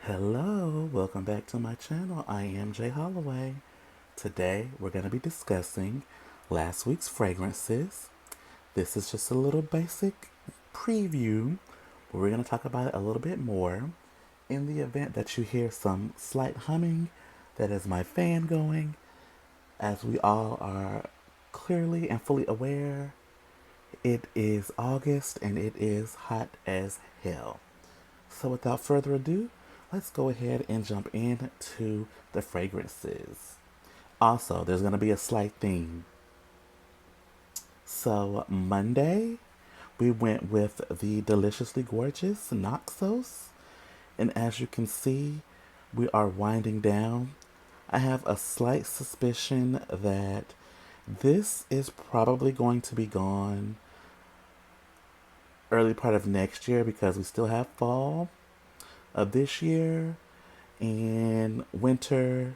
Hello, welcome back to my channel. I am Jay Holloway. Today we're going to be discussing last week's fragrances. This is just a little basic preview, but we're going to talk about it a little bit more. In the event that you hear some slight humming, that is my fan going. As we all are clearly and fully aware, it is August and it is hot as hell. So without further ado, let's go ahead and jump into the fragrances. Also, there's going to be a slight theme. So Monday, we went with the deliciously gorgeous Noxos. And as you can see, we are winding down. I have a slight suspicion that this is probably going to be gone early part of next year because we still have fall of this year and winter,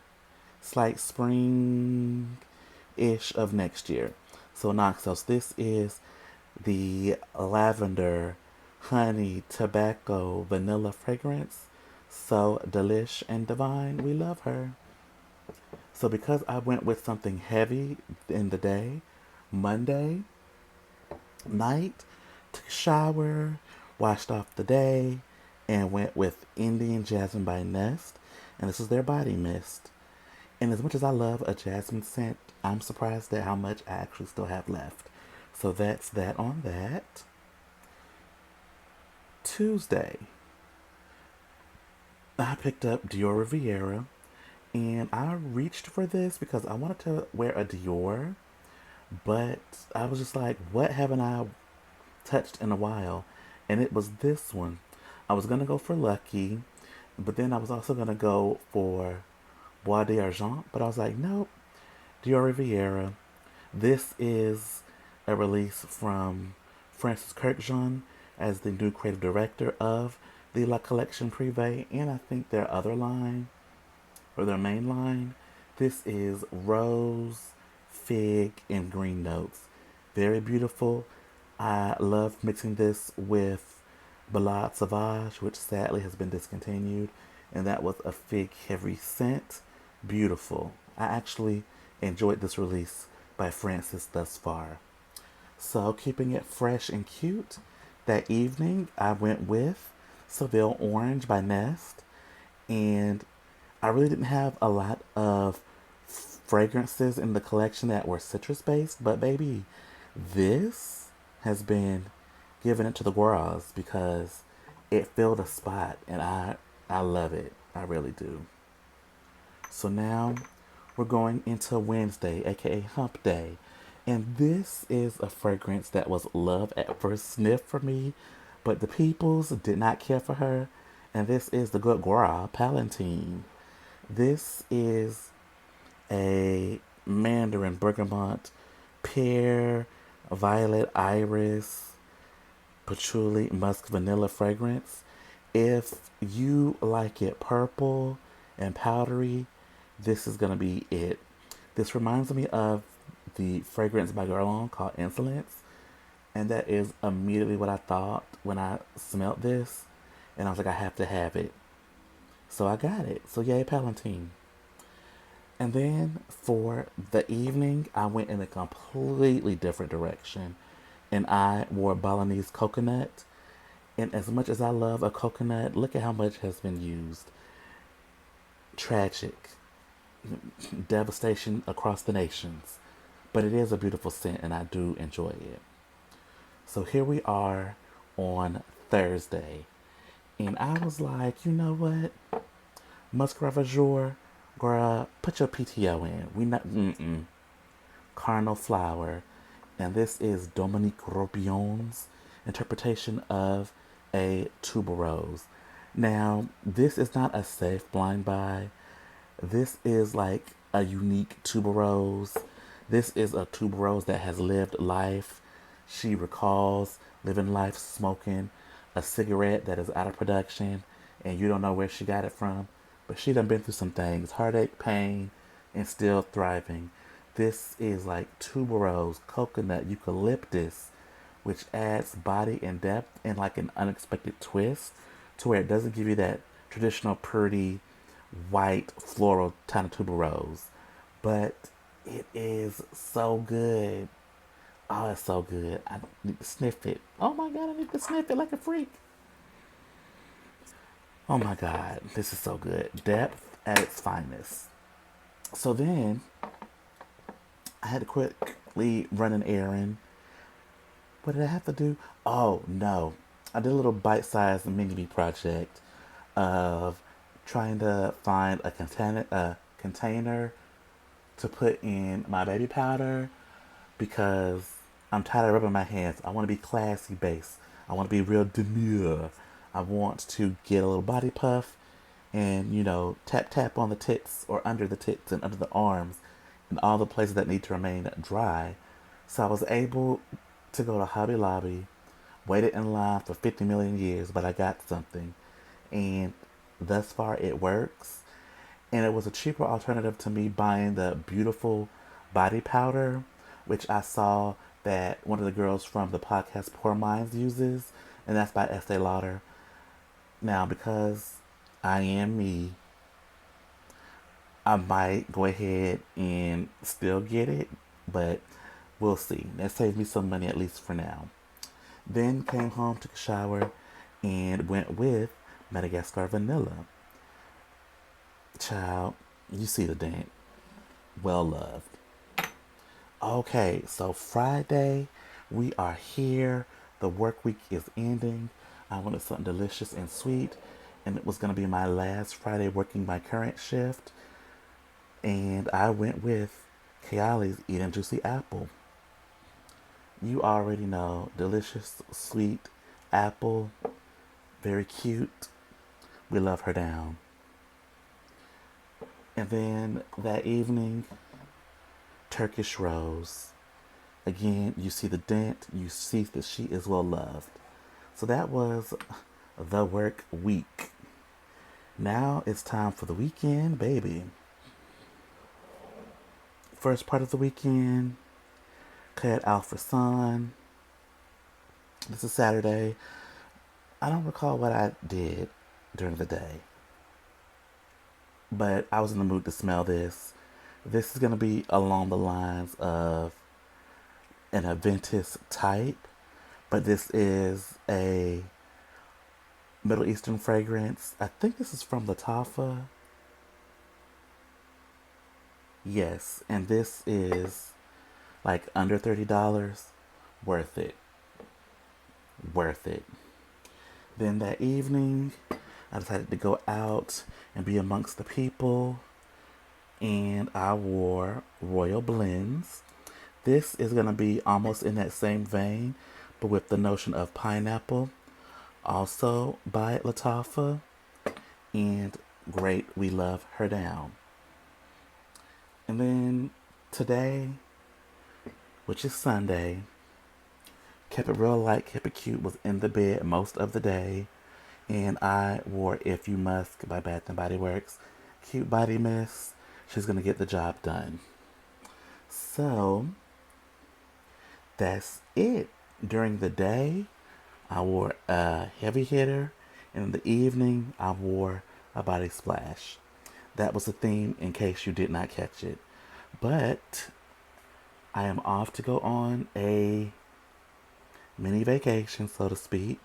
slight spring ish of next year. So Noxos, this is the lavender, honey, tobacco, vanilla fragrance. So delish and divine, we love her. So because I went with something heavy in the day, Monday night, took a shower, washed off the day, and went with Indian Jasmine by Nest. And this is their body mist. And as much as I love a jasmine scent, I'm surprised at how much I actually still have left. So that's that on that. Tuesday, I picked up Dior Riviera. And I reached for this because I wanted to wear a Dior. But I was just like, what haven't I touched in a while? And it was this one. I was going to go for Lucky. But then I was also going to go for Bois d'Argent. But I was like, nope. Dior Riviera. This is a release from Francis Kirkjean as the new creative director of the La Collection Privé and I think their other line, or their main line. This is rose, fig, and green notes. Very beautiful. I love mixing this with Ballade Sauvage, which sadly has been discontinued, and that was a fig heavy scent. Beautiful. I actually enjoyed this release by Francis thus far. So, keeping it fresh and cute, that evening I went with Seville Orange by Nest, and I really didn't have a lot of fragrances in the collection that were citrus based, but baby, this has been giving it to the girls because it filled a spot and I love it. I really do. So now we're going into Wednesday, aka Hump Day. And this is a fragrance that was love at first sniff for me, but the peoples did not care for her. And this is the good girl, Palatine. This is a mandarin, bergamot, pear, violet, iris, patchouli, musk, vanilla fragrance. If you like it purple and powdery, this is going to be it. This reminds me of the fragrance by Guerlain called Insolence. And that is immediately what I thought when I smelled this. And I was like, I have to have it. So I got it. So yay, Palatine. And then for the evening, I went in a completely different direction. And I wore Balinese coconut. And as much as I love a coconut, look at how much has been used. Tragic. Devastation across the nations. But it is a beautiful scent and I do enjoy it. So here we are on Thursday. And I was like, you know what? Muscovy Jour, girl, put your PTO in. We not, Carnal Flower. And this is Dominique Robillon's interpretation of a tuberose. Now, this is not a safe blind buy. This is like a unique tuberose. This is a tuberose that has lived life. She recalls living life smoking a cigarette that is out of production and you don't know where she got it from. But she done been through some things, heartache, pain, and still thriving. This is like tuberose, coconut, eucalyptus, which adds body and depth and like an unexpected twist to where it doesn't give you that traditional pretty white floral kind of tuberose. But it is so good. Oh, it's so good. I need to sniff it. Oh my god, I need to sniff it like a freak. Oh my god, this is so good. Depth at its finest. So then I had to quickly run an errand. What did I have to do? Oh no. I did a little bite-sized mini project of trying to find a container to put in my baby powder because I'm tired of rubbing my hands. I want to be classy base. I want to be real demure. I want to get a little body puff and, tap tap on the tits or under the tits and under the arms and all the places that need to remain dry. So I was able to go to Hobby Lobby, waited in line for 50 million years, but I got something. And thus far it works. And it was a cheaper alternative to me buying the beautiful body powder, which I saw that one of the girls from the podcast Poor Minds uses, and that's by Estee Lauder. Now, because I am me, I might go ahead and still get it, but we'll see. That saves me some money at least for now. Then came home, took a shower, and went with Madagascar Vanilla. Child, you see the dent. Well loved. Okay, so Friday, we are here. The work week is ending. I wanted something delicious and sweet, and it was going to be my last Friday working my current shift. And I went with Kayali's Eating Juicy Apple. You already know, delicious, sweet apple, very cute. We love her down. And then that evening, Turkish Rose. Again, you see the dent, you see that she is well loved. So that was the work week. Now it's time for the weekend, baby. First part of the weekend, cut out for sun. This is Saturday. I don't recall what I did during the day, but I was in the mood to smell this. This is going to be along the lines of an Aventus type, but this is a Middle Eastern fragrance. I think this is from Latafa. Yes, and this is like under $30. Worth it. Worth it. Then that evening, I decided to go out and be amongst the people, and I wore Royal Blends. This is going to be almost in that same vein, but with the notion of pineapple. Also by Latafa, and great, we love her down. And then today, which is Sunday, kept it real light, kept it cute, was in the bed most of the day, and I wore If You Musk by Bath and Body Works. Cute body mist. She's gonna get the job done. So that's it. During the day, I wore a heavy hitter, and in the evening, I wore a body splash. That was the theme in case you did not catch it. But I am off to go on a mini vacation, so to speak.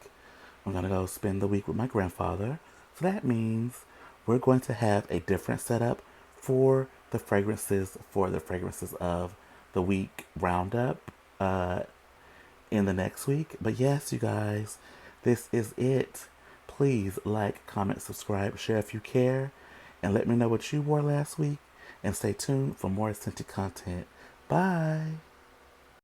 I'm going to go spend the week with my grandfather. So that means we're going to have a different setup for the fragrances of the week roundup in the next week. But yes, you guys, this is it. Please like, comment, subscribe, share if you care, and let me know what you wore last week. And stay tuned for more scented content. Bye.